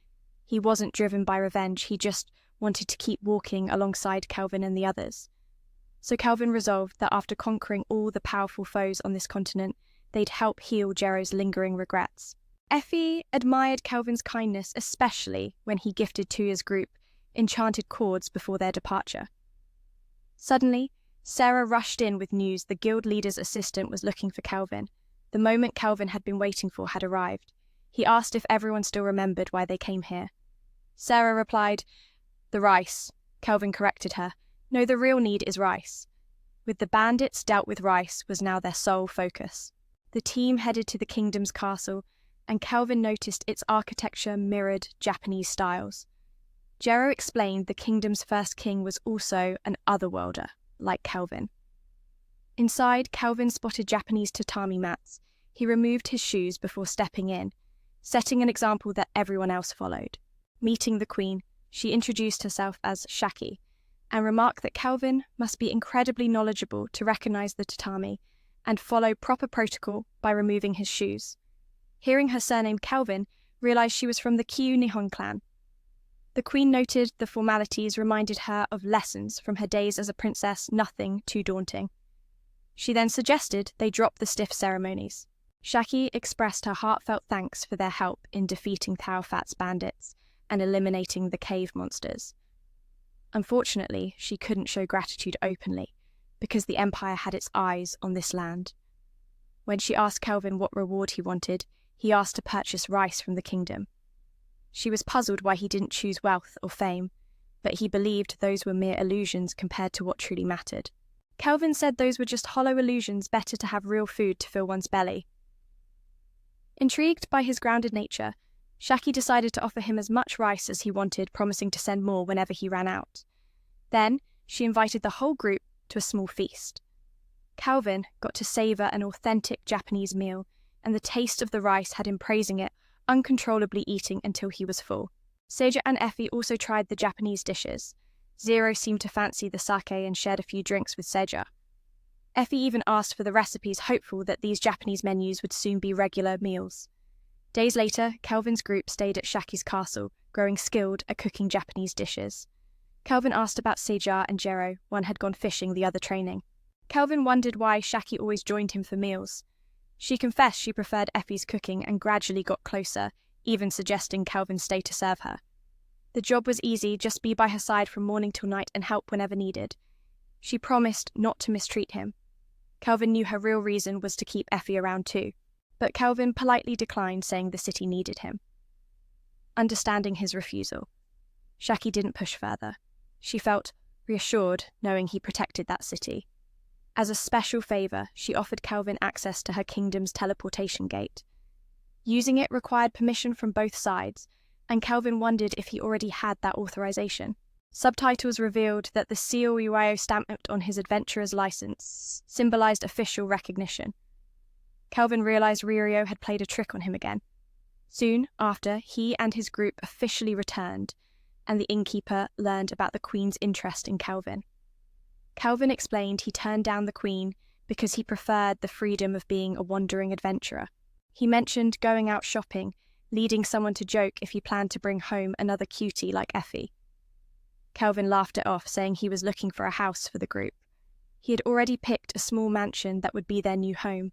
He wasn't driven by revenge, he just wanted to keep walking alongside Calvin and the others. So Calvin resolved that after conquering all the powerful foes on this continent, they'd help heal Jero's lingering regrets. Effie admired Calvin's kindness, especially when he gifted Tuya's group enchanted cords before their departure. Suddenly, Sarah rushed in with news the guild leader's assistant was looking for Calvin. The moment Calvin had been waiting for had arrived. He asked if everyone still remembered why they came here. Sarah replied, "The rice." Calvin corrected her. "No, the real need is rice." With the bandits dealt with rice was now their sole focus. The team headed to the kingdom's castle, and Calvin noticed its architecture mirrored Japanese styles. Jero explained the kingdom's first king was also an otherworlder, like Calvin. Inside, Calvin spotted Japanese tatami mats. He removed his shoes before stepping in, setting an example that everyone else followed. Meeting the queen, she introduced herself as Shaki, and remarked that Calvin must be incredibly knowledgeable to recognize the tatami and follow proper protocol by removing his shoes. Hearing her surname Calvin, realized she was from the Kyu Nihon clan. The queen noted the formalities reminded her of lessons from her days as a princess, nothing too daunting. She then suggested they drop the stiff ceremonies. Shaki expressed her heartfelt thanks for their help in defeating Thao Fat's bandits and eliminating the cave monsters. Unfortunately, she couldn't show gratitude openly, because the Empire had its eyes on this land. When she asked Calvin what reward he wanted, he asked to purchase rice from the kingdom. She was puzzled why he didn't choose wealth or fame, but he believed those were mere illusions compared to what truly mattered. Calvin said those were just hollow illusions, better to have real food to fill one's belly. Intrigued by his grounded nature, Shaki decided to offer him as much rice as he wanted, promising to send more whenever he ran out. Then, she invited the whole group to a small feast. Calvin got to savor an authentic Japanese meal, and the taste of the rice had him praising it, uncontrollably eating until he was full. Seija and Effie also tried the Japanese dishes. Zero seemed to fancy the sake and shared a few drinks with Seija. Effie even asked for the recipes, hopeful that these Japanese menus would soon be regular meals. Days later, Calvin's group stayed at Shaki's castle, growing skilled at cooking Japanese dishes. Calvin asked about Seija and Jero, one had gone fishing, the other training. Calvin wondered why Shaki always joined him for meals. She confessed she preferred Effie's cooking and gradually got closer, even suggesting Calvin stay to serve her. The job was easy, just be by her side from morning till night and help whenever needed. She promised not to mistreat him. Calvin knew her real reason was to keep Effie around too, but Calvin politely declined, saying the city needed him. Understanding his refusal, Shaki didn't push further. She felt reassured knowing he protected that city. As a special favour, she offered Calvin access to her kingdom's teleportation gate. Using it required permission from both sides, and Calvin wondered if he already had that authorization. Subtitles revealed that the seal Uayo stamped on his adventurer's license symbolized official recognition. Calvin realized Ririo had played a trick on him again. Soon after, he and his group officially returned, and the innkeeper learned about the Queen's interest in Calvin. Calvin explained he turned down the Queen because he preferred the freedom of being a wandering adventurer. He mentioned going out shopping, leading someone to joke if he planned to bring home another cutie like Effie. Calvin laughed it off, saying he was looking for a house for the group. He had already picked a small mansion that would be their new home.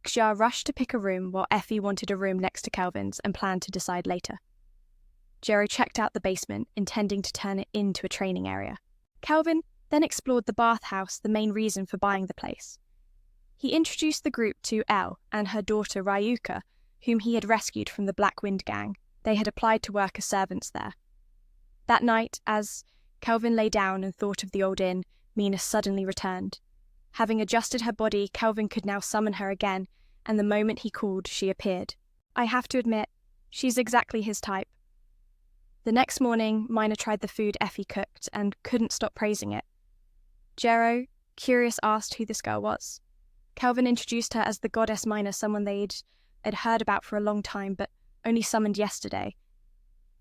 Xia rushed to pick a room while Effie wanted a room next to Calvin's and planned to decide later. Jero checked out the basement, intending to turn it into a training area. Calvin then explored the bathhouse, the main reason for buying the place. He introduced the group to Elle and her daughter Ryuka, whom he had rescued from the Black Wind gang. They had applied to work as servants there. That night, as Calvin lay down and thought of the old inn, Mina suddenly returned. Having adjusted her body, Calvin could now summon her again, and the moment he called, she appeared. I have to admit, she's exactly his type. The next morning, Mina tried the food Effie cooked and couldn't stop praising it. Jero, curious, asked who this girl was. Calvin introduced her as the goddess Mina, someone they'd heard about for a long time, but only summoned yesterday.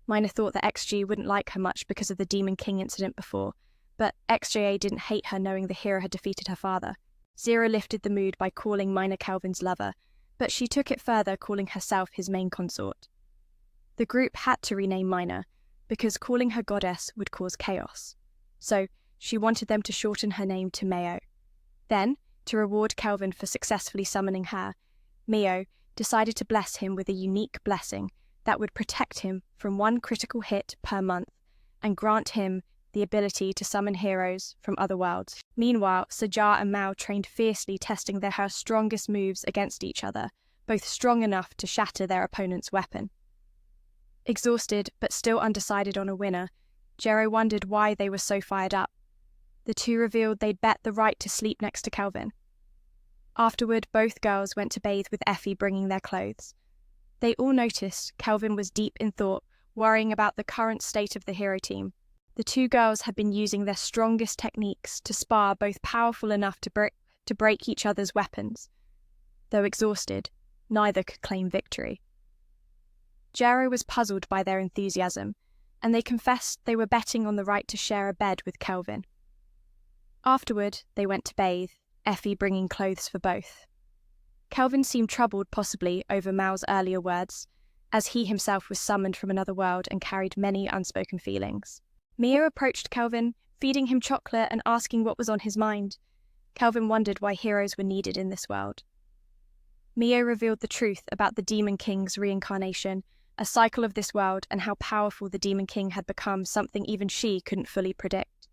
Mina thought that XG wouldn't like her much because of the Demon King incident before, but XJA didn't hate her knowing the hero had defeated her father. Zero lifted the mood by calling Mina Calvin's lover, but she took it further, calling herself his main consort. The group had to rename Mina, because calling her goddess would cause chaos. So she wanted them to shorten her name to Mayo. Then, to reward Calvin for successfully summoning her, Mio decided to bless him with a unique blessing that would protect him from one critical hit per month and grant him the ability to summon heroes from other worlds. Meanwhile, Sajar and Mao trained fiercely, testing their strongest moves against each other, both strong enough to shatter their opponent's weapon. Exhausted, but still undecided on a winner, Jero wondered why they were so fired up. The two revealed they'd bet the right to sleep next to Calvin. Afterward, both girls went to bathe with Effie bringing their clothes. They all noticed Calvin was deep in thought, worrying about the current state of the hero team. The two girls had been using their strongest techniques to spar, both powerful enough to break each other's weapons. Though exhausted, neither could claim victory. Jero was puzzled by their enthusiasm, and they confessed they were betting on the right to share a bed with Calvin. Afterward, they went to bathe, Effie bringing clothes for both. Calvin seemed troubled, possibly over Mao's earlier words, as he himself was summoned from another world and carried many unspoken feelings. Mio approached Calvin, feeding him chocolate and asking what was on his mind. Calvin wondered why heroes were needed in this world. Mio revealed the truth about the Demon King's reincarnation, a cycle of this world, and how powerful the Demon King had become, something even she couldn't fully predict.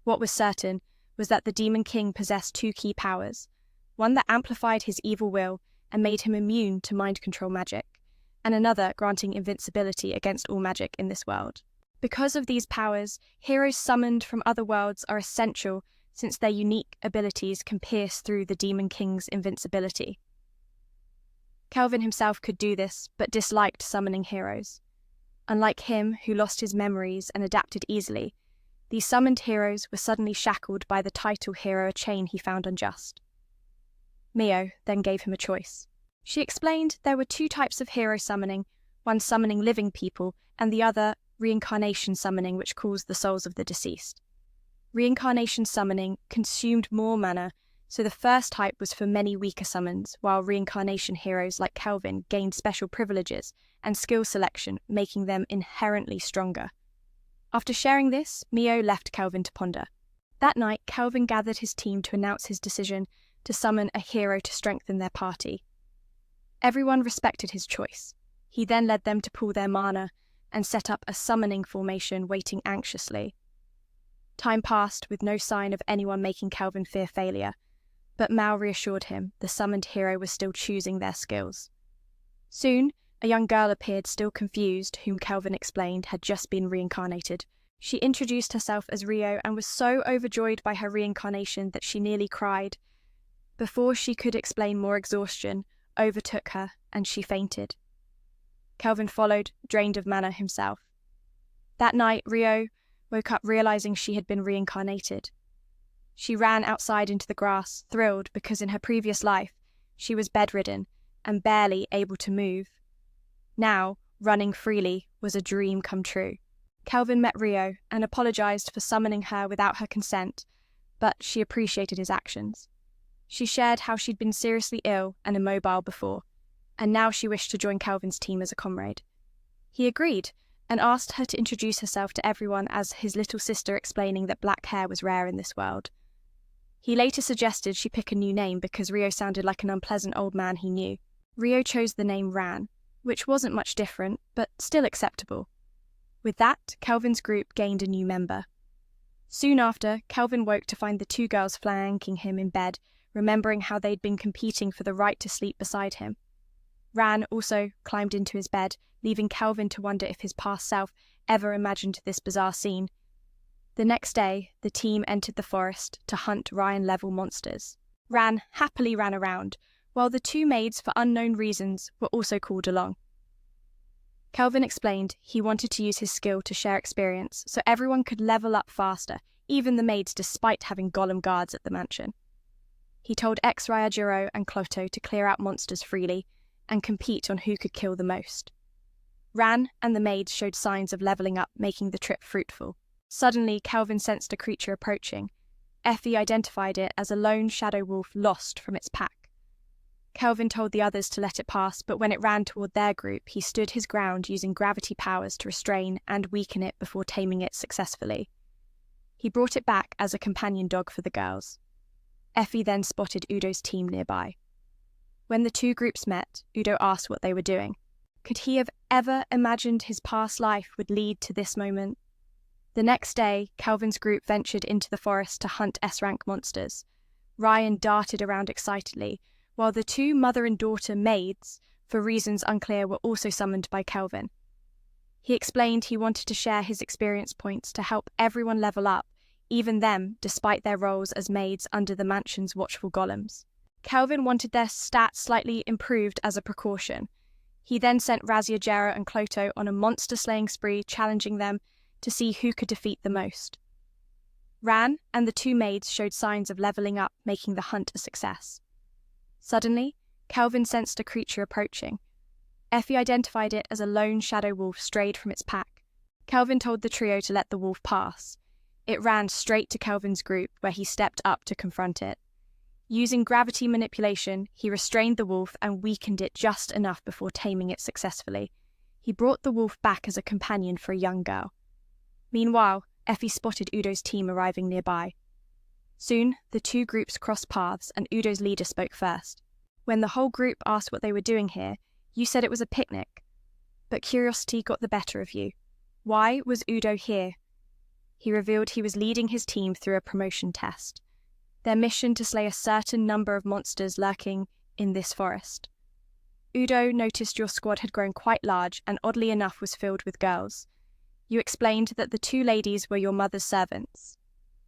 What was certain was that the Demon King possessed two key powers, one that amplified his evil will and made him immune to mind control magic, and another granting invincibility against all magic in this world. Because of these powers, heroes summoned from other worlds are essential since their unique abilities can pierce through the Demon King's invincibility. Calvin himself could do this, but disliked summoning heroes. Unlike him, who lost his memories and adapted easily, these summoned heroes were suddenly shackled by the title hero, a chain he found unjust. Mio then gave him a choice. She explained there were two types of hero summoning, one summoning living people and the other reincarnation summoning, which calls the souls of the deceased. Reincarnation summoning consumed more mana, so the first type was for many weaker summons, while reincarnation heroes like Calvin gained special privileges and skill selection, making them inherently stronger. After sharing this, Mio left Calvin to ponder. That night, Calvin gathered his team to announce his decision to summon a hero to strengthen their party. Everyone respected his choice. He then led them to pool their mana and set up a summoning formation, waiting anxiously. Time passed with no sign of anyone making Calvin fear failure, but Mao reassured him the summoned hero was still choosing their skills. Soon, a young girl appeared, still confused, whom Calvin explained had just been reincarnated. She introduced herself as Rio and was so overjoyed by her reincarnation that she nearly cried. Before she could explain more, exhaustion overtook her and she fainted. Calvin followed, drained of mana himself. That night, Rio woke up realizing she had been reincarnated. She ran outside into the grass, thrilled because in her previous life, she was bedridden and barely able to move. Now, running freely was a dream come true. Calvin met Rio and apologized for summoning her without her consent, but she appreciated his actions. She shared how she'd been seriously ill and immobile before, and now she wished to join Calvin's team as a comrade. He agreed and asked her to introduce herself to everyone as his little sister, explaining that black hair was rare in this world. He later suggested she pick a new name because Rio sounded like an unpleasant old man he knew. Rio chose the name Ran, which wasn't much different, but still acceptable. With that, Calvin's group gained a new member. Soon after, Calvin woke to find the two girls flanking him in bed, remembering how they'd been competing for the right to sleep beside him. Ran also climbed into his bed, leaving Calvin to wonder if his past self ever imagined this bizarre scene. The next day, the team entered the forest to hunt Ryan-level monsters. Ran happily ran around, while the two maids, for unknown reasons, were also called along. Calvin explained he wanted to use his skill to share experience so everyone could level up faster, even the maids despite having golem guards at the mansion. He told Ryajiro and Cloto to clear out monsters freely and compete on who could kill the most. Ran and the maids showed signs of leveling up, making the trip fruitful. Suddenly, Calvin sensed a creature approaching. Effie identified it as a lone shadow wolf lost from its pack. Calvin told the others to let it pass, but when it ran toward their group, he stood his ground using gravity powers to restrain and weaken it before taming it successfully. He brought it back as a companion dog for the girls. Effie then spotted Udo's team nearby. When the two groups met, Udo asked what they were doing. Could he have ever imagined his past life would lead to this moment? The next day, Calvin's group ventured into the forest to hunt S-rank monsters. Ryan darted around excitedly, while the two mother and daughter maids, for reasons unclear, were also summoned by Calvin. He explained he wanted to share his experience points to help everyone level up, even them, despite their roles as maids under the mansion's watchful golems. Calvin wanted their stats slightly improved as a precaution. He then sent Ryajiro and Cloto on a monster-slaying spree, challenging them to see who could defeat the most. Ran and the two maids showed signs of leveling up, making the hunt a success. Suddenly, Calvin sensed a creature approaching. Effie identified it as a lone shadow wolf strayed from its pack. Calvin told the trio to let the wolf pass. It ran straight to Calvin's group, where he stepped up to confront it. Using gravity manipulation, he restrained the wolf and weakened it just enough before taming it successfully. He brought the wolf back as a companion for a young girl. Meanwhile, Effie spotted Udo's team arriving nearby. Soon, the two groups crossed paths and Udo's leader spoke first. When the whole group asked what they were doing here, you said it was a picnic. But curiosity got the better of you. Why was Udo here? He revealed he was leading his team through a promotion test. Their mission to slay a certain number of monsters lurking in this forest. Udo noticed your squad had grown quite large and oddly enough was filled with girls. You explained that the two ladies were your mother's servants.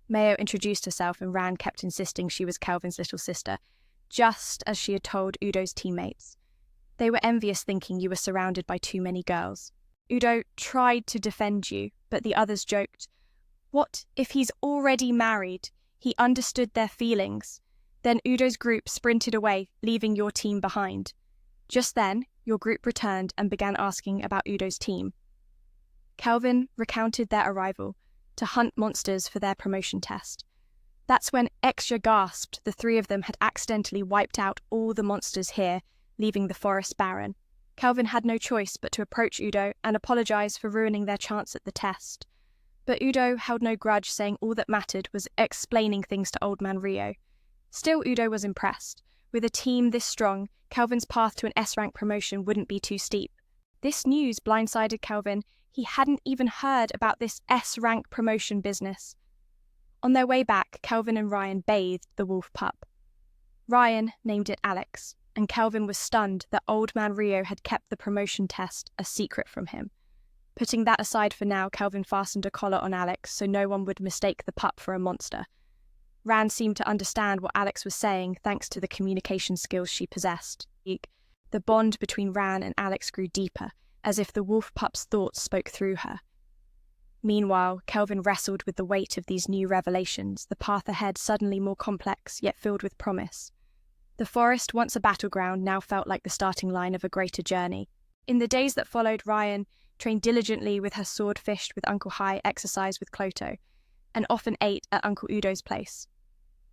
Mayo introduced herself and Ran kept insisting she was Calvin's little sister, just as she had told Udo's teammates. They were envious, thinking you were surrounded by too many girls. Udo tried to defend you, but the others joked, "What if he's already married?" He understood their feelings. Then Udo's group sprinted away, leaving your team behind. Just then, your group returned and began asking about Udo's team. Calvin recounted their arrival to hunt monsters for their promotion test. That's when Exia gasped the three of them had accidentally wiped out all the monsters here, leaving the forest barren. Calvin had no choice but to approach Udo and apologize for ruining their chance at the test. But Udo held no grudge, saying all that mattered was explaining things to Old Man Rio. Still, Udo was impressed. With a team this strong, Calvin's path to an S-rank promotion wouldn't be too steep. This news blindsided Calvin. He hadn't even heard about this S-rank promotion business. On their way back, Calvin and Ryan bathed the wolf pup. Ryan named it Alex, and Calvin was stunned that Old Man Rio had kept the promotion test a secret from him. Putting that aside for now, Calvin fastened a collar on Alex so no one would mistake the pup for a monster. Ran seemed to understand what Alex was saying thanks to the communication skills she possessed. The bond between Ran and Alex grew deeper, as if the wolf pup's thoughts spoke through her. Meanwhile, Calvin wrestled with the weight of these new revelations, the path ahead suddenly more complex, yet filled with promise. The forest, once a battleground, now felt like the starting line of a greater journey. In the days that followed, Ryan trained diligently with her sword, fished with Uncle Hai, exercised with Cloto, and often ate at Uncle Udo's place.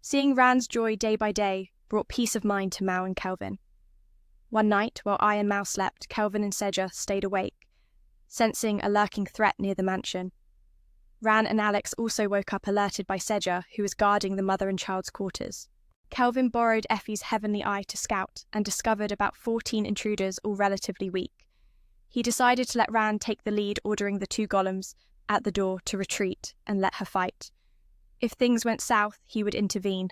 Seeing Ran's joy day by day brought peace of mind to Mao and Calvin. One night, while I and Mao slept, Calvin and Seja stayed awake, sensing a lurking threat near the mansion. Ran and Alex also woke up alerted by Seja, who was guarding the mother and child's quarters. Kelvin borrowed Effie's heavenly eye to scout and discovered about 14 intruders, all relatively weak. He decided to let Ran take the lead, ordering the 2 golems at the door to retreat and let her fight. If things went south, he would intervene.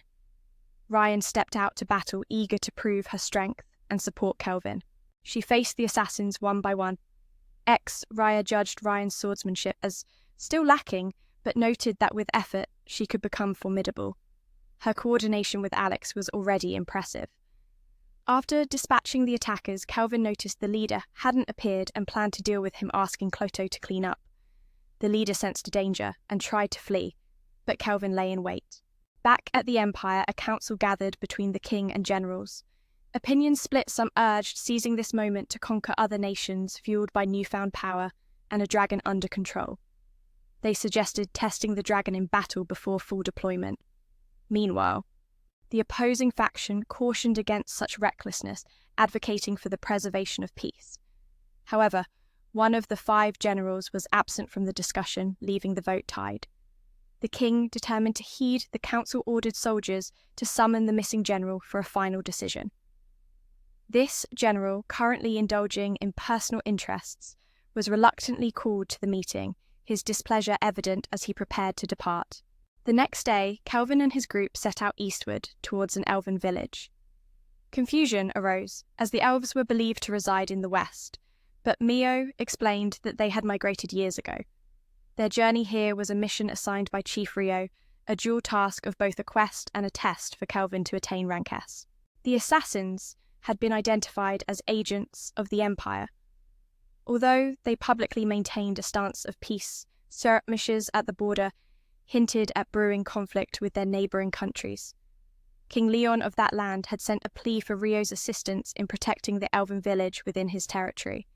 Ryan stepped out to battle, eager to prove her strength and support Kelvin. She faced the assassins one by one. Raya judged Ryan's swordsmanship as still lacking, but noted that with effort, she could become formidable. Her coordination with Alex was already impressive. After dispatching the attackers, Kelvin noticed the leader hadn't appeared and planned to deal with him, asking Cloto to clean up. The leader sensed danger and tried to flee, but Kelvin lay in wait. Back at the Empire, a council gathered between the king and generals. Opinions split. Some urged seizing this moment to conquer other nations fueled by newfound power and a dragon under control. They suggested testing the dragon in battle before full deployment. Meanwhile, the opposing faction cautioned against such recklessness, advocating for the preservation of peace. However, one of the 5 generals was absent from the discussion, leaving the vote tied. The king determined to heed the council-ordered soldiers to summon the missing general for a final decision. This general, currently indulging in personal interests, was reluctantly called to the meeting, his displeasure evident as he prepared to depart. The next day, Kelvin and his group set out eastward towards an elven village. Confusion arose, as the elves were believed to reside in the west, but Mio explained that they had migrated years ago. Their journey here was a mission assigned by Chief Rio, a dual task of both a quest and a test for Kelvin to attain rank S. The assassins had been identified as agents of the Empire. Although they publicly maintained a stance of peace, skirmishes at the border hinted at brewing conflict with their neighbouring countries. King Leon of that land had sent a plea for Rio's assistance in protecting the elven village within his territory.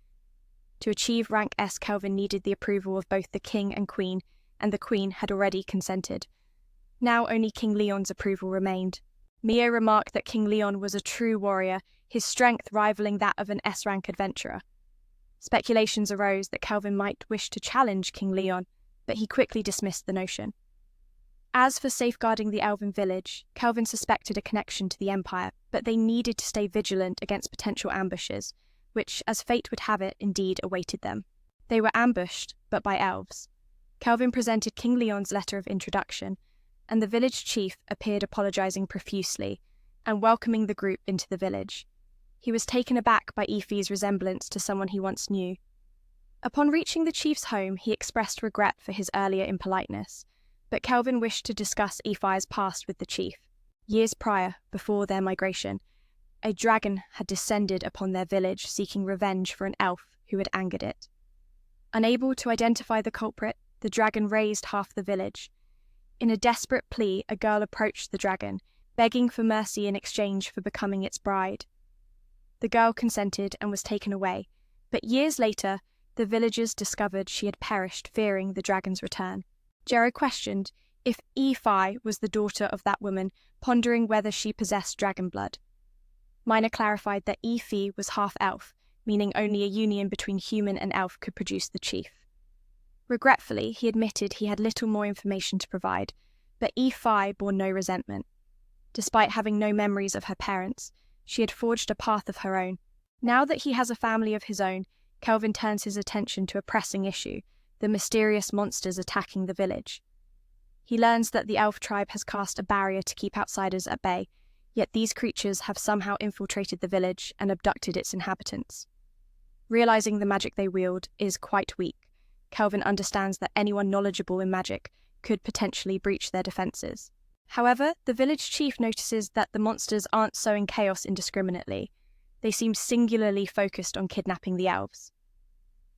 To achieve rank S, Kelvin needed the approval of both the king and queen, and the queen had already consented. Now only King Leon's approval remained. Mio remarked that King Leon was a true warrior, his strength rivaling that of an S-rank adventurer. Speculations arose that Kelvin might wish to challenge King Leon, but he quickly dismissed the notion. As for safeguarding the elven village, Kelvin suspected a connection to the Empire, but they needed to stay vigilant against potential ambushes, which, as fate would have it, indeed awaited them. They were ambushed, but by elves. Kelvin presented King Leon's letter of introduction, and the village chief appeared apologizing profusely and welcoming the group into the village. He was taken aback by Ife's resemblance to someone he once knew. Upon reaching the chief's home, he expressed regret for his earlier impoliteness, but Kelvin wished to discuss Ife's past with the chief. Years prior, before their migration, a dragon had descended upon their village, seeking revenge for an elf who had angered it. Unable to identify the culprit, the dragon razed half the village. In a desperate plea, a girl approached the dragon, begging for mercy in exchange for becoming its bride. The girl consented and was taken away, but years later, the villagers discovered she had perished, fearing the dragon's return. Jero questioned if Ife was the daughter of that woman, pondering whether she possessed dragon blood. Mina clarified that Ife was half-elf, meaning only a union between human and elf could produce the chief. Regretfully, he admitted he had little more information to provide, but Ife bore no resentment. Despite having no memories of her parents, she had forged a path of her own. Now that he has a family of his own, Kelvin turns his attention to a pressing issue, the mysterious monsters attacking the village. He learns that the elf tribe has cast a barrier to keep outsiders at bay, yet these creatures have somehow infiltrated the village and abducted its inhabitants. Realizing the magic they wield is quite weak, Kelvin understands that anyone knowledgeable in magic could potentially breach their defenses. However, the village chief notices that the monsters aren't sowing chaos indiscriminately. They seem singularly focused on kidnapping the elves.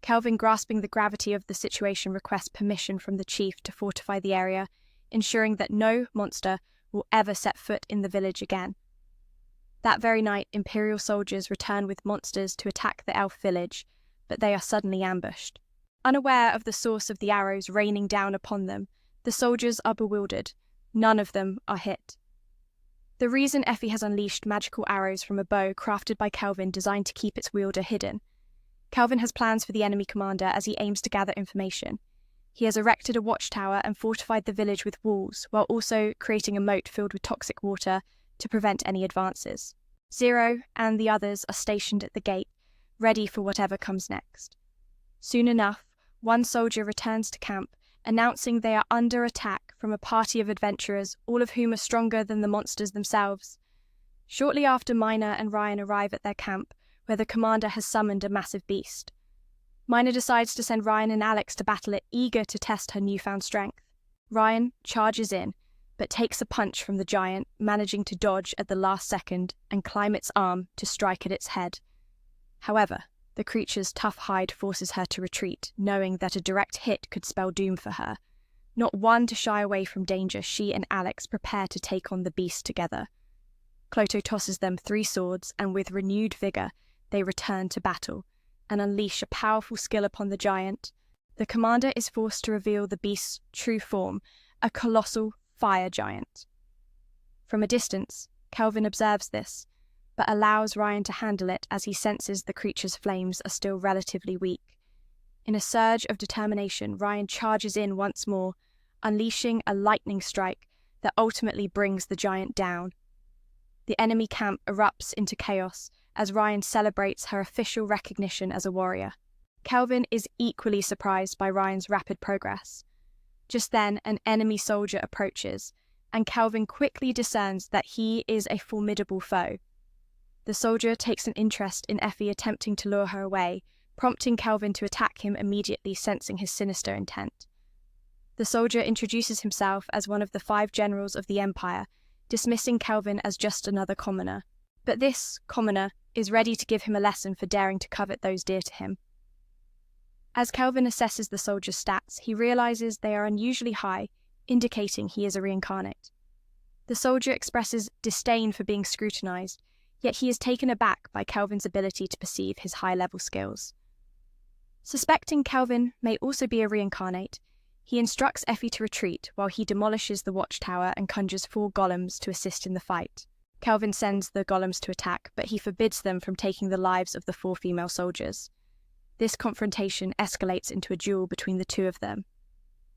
Kelvin, grasping the gravity of the situation, requests permission from the chief to fortify the area, ensuring that no monster will ever set foot in the village again. That very night, Imperial soldiers return with monsters to attack the elf village, but they are suddenly ambushed. Unaware of the source of the arrows raining down upon them, the soldiers are bewildered. None of them are hit. The reason Effie has unleashed magical arrows from a bow crafted by Kelvin designed to keep its wielder hidden. Kelvin has plans for the enemy commander as he aims to gather information. He has erected a watchtower and fortified the village with walls, while also creating a moat filled with toxic water to prevent any advances. Zero and the others are stationed at the gate, ready for whatever comes next. Soon enough, one soldier returns to camp, announcing they are under attack from a party of adventurers, all of whom are stronger than the monsters themselves. Shortly after, Mina and Ryan arrive at their camp, where the commander has summoned a massive beast. Mina decides to send Ryan and Alex to battle it, eager to test her newfound strength. Ryan charges in, but takes a punch from the giant, managing to dodge at the last second and climb its arm to strike at its head. However, the creature's tough hide forces her to retreat, knowing that a direct hit could spell doom for her. Not one to shy away from danger, she and Alex prepare to take on the beast together. Cloto tosses them 3 swords, and with renewed vigor, they return to battle and unleash a powerful skill upon the giant. The commander is forced to reveal the beast's true form, a colossal fire giant. From a distance, Kelvin observes this, but allows Ryan to handle it as he senses the creature's flames are still relatively weak. In a surge of determination, Ryan charges in once more, unleashing a lightning strike that ultimately brings the giant down. The enemy camp erupts into chaos as Ryan celebrates her official recognition as a warrior. Kelvin is equally surprised by Ryan's rapid progress. Just then, an enemy soldier approaches, and Kelvin quickly discerns that he is a formidable foe. The soldier takes an interest in Effie attempting to lure her away, prompting Kelvin to attack him immediately, sensing his sinister intent. The soldier introduces himself as one of the 5 generals of the Empire, dismissing Kelvin as just another commoner. But this commoner is ready to give him a lesson for daring to covet those dear to him. As Kelvin assesses the soldier's stats, he realizes they are unusually high, indicating he is a reincarnate. The soldier expresses disdain for being scrutinized, yet he is taken aback by Kelvin's ability to perceive his high-level skills. Suspecting Kelvin may also be a reincarnate, he instructs Effie to retreat while he demolishes the watchtower and conjures 4 golems to assist in the fight. Kelvin sends the golems to attack, but he forbids them from taking the lives of the 4 female soldiers. This confrontation escalates into a duel between the 2 of them.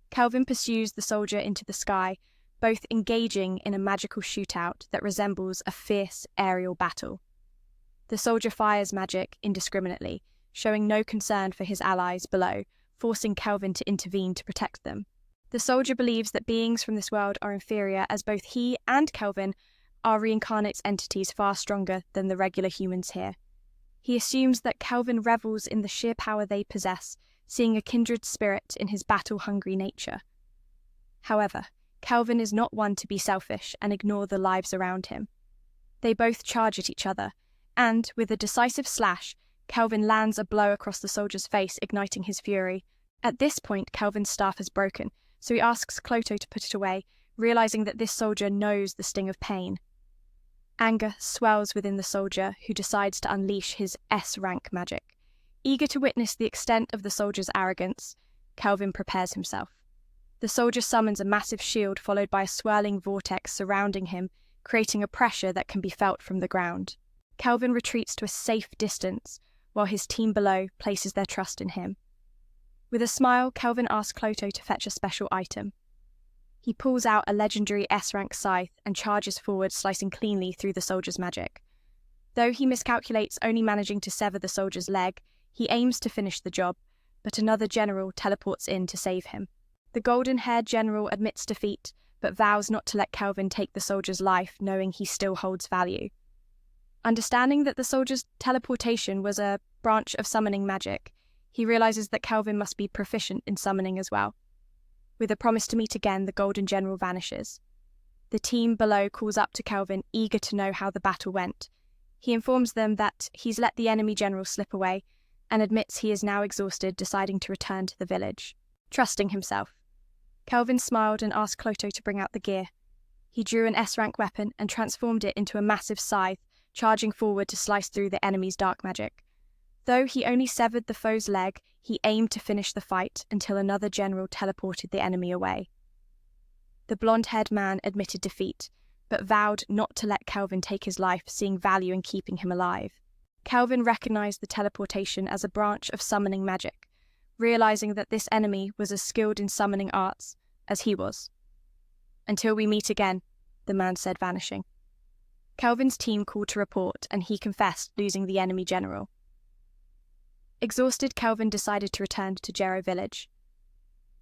Kelvin pursues the soldier into the sky, both engaging in a magical shootout that resembles a fierce aerial battle. The soldier fires magic indiscriminately, showing no concern for his allies below, forcing Kelvin to intervene to protect them. The soldier believes that beings from this world are inferior, as both he and Kelvin are reincarnate entities far stronger than the regular humans here. He assumes that Kelvin revels in the sheer power they possess, seeing a kindred spirit in his battle-hungry nature. However, Kelvin is not one to be selfish and ignore the lives around him. They both charge at each other, and, with a decisive slash, Kelvin lands a blow across the soldier's face, igniting his fury. At this point, Kelvin's staff has broken, so he asks Cloto to put it away, realizing that this soldier knows the sting of pain. Anger swells within the soldier, who decides to unleash his S-rank magic. Eager to witness the extent of the soldier's arrogance, Kelvin prepares himself. The soldier summons a massive shield followed by a swirling vortex surrounding him, creating a pressure that can be felt from the ground. Kelvin retreats to a safe distance, while his team below places their trust in him. With a smile, Kelvin asks Cloto to fetch a special item. He pulls out a legendary S-rank scythe and charges forward, slicing cleanly through the soldier's magic. Though he miscalculates, only managing to sever the soldier's leg, he aims to finish the job, but another general teleports in to save him. The golden-haired general admits defeat, but vows not to let Kelvin take the soldier's life, knowing he still holds value. Understanding that the soldier's teleportation was a branch of summoning magic, he realizes that Kelvin must be proficient in summoning as well. With a promise to meet again, the Golden General vanishes. The team below calls up to Kelvin, eager to know how the battle went. He informs them that he's let the enemy general slip away, and admits he is now exhausted, deciding to return to the village. Trusting himself, Kelvin smiled and asked Cloto to bring out the gear. He drew an S-rank weapon and transformed it into a massive scythe, charging forward to slice through the enemy's dark magic. Though he only severed the foe's leg, he aimed to finish the fight until another general teleported the enemy away. The blonde-haired man admitted defeat, but vowed not to let Kelvin take his life, seeing value in keeping him alive. Kelvin recognized the teleportation as a branch of summoning magic, realizing that this enemy was as skilled in summoning arts as he was. "Until we meet again," the man said, vanishing. Kelvin's team called to report, and he confessed losing the enemy general. Exhausted, Kelvin decided to return to Jero village.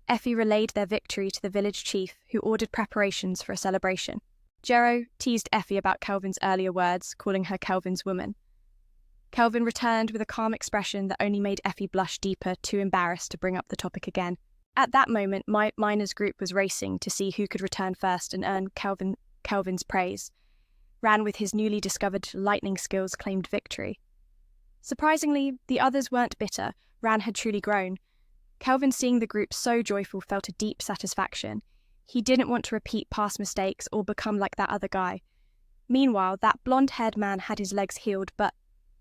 Effie relayed their victory to the village chief, who ordered preparations for a celebration. Jero teased Effie about Kelvin's earlier words, calling her Kelvin's woman. Kelvin returned with a calm expression that only made Effie blush deeper, too embarrassed to bring up the topic again. At that moment, Miner's group was racing to see who could return first and earn Kelvin's praise. Ran, with his newly discovered lightning skills, claimed victory. Surprisingly, the others weren't bitter. Ran had truly grown. Kelvin, seeing the group so joyful, felt a deep satisfaction. He didn't want to repeat past mistakes or become like that other guy. Meanwhile, that blonde-haired man had his legs healed, but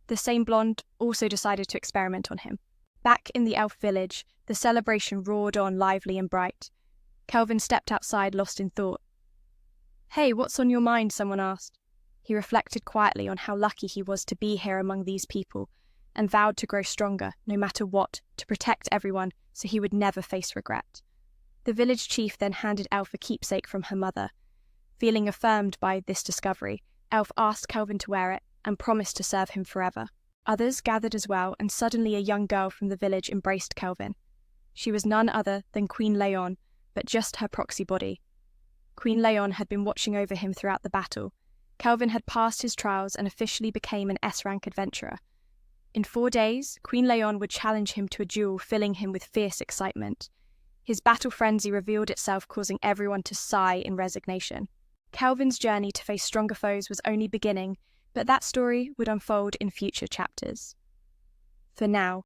the same blonde also decided to experiment on him. Back in the elf village, the celebration roared on, lively and bright. Kelvin stepped outside, lost in thought. "Hey, what's on your mind?" someone asked. He reflected quietly on how lucky he was to be here among these people, and vowed to grow stronger, no matter what, to protect everyone so he would never face regret. The village chief then handed Elf a keepsake from her mother. Feeling affirmed by this discovery, Elf asked Kelvin to wear it and promised to serve him forever. Others gathered as well, and suddenly a young girl from the village embraced Kelvin. She was none other than Queen Leon, but just her proxy body. Queen Leon had been watching over him throughout the battle. Kelvin had passed his trials and officially became an S-rank adventurer. In 4 days, Queen Leon would challenge him to a duel, filling him with fierce excitement. His battle frenzy revealed itself, causing everyone to sigh in resignation. Kelvin's journey to face stronger foes was only beginning, but that story would unfold in future chapters. For now,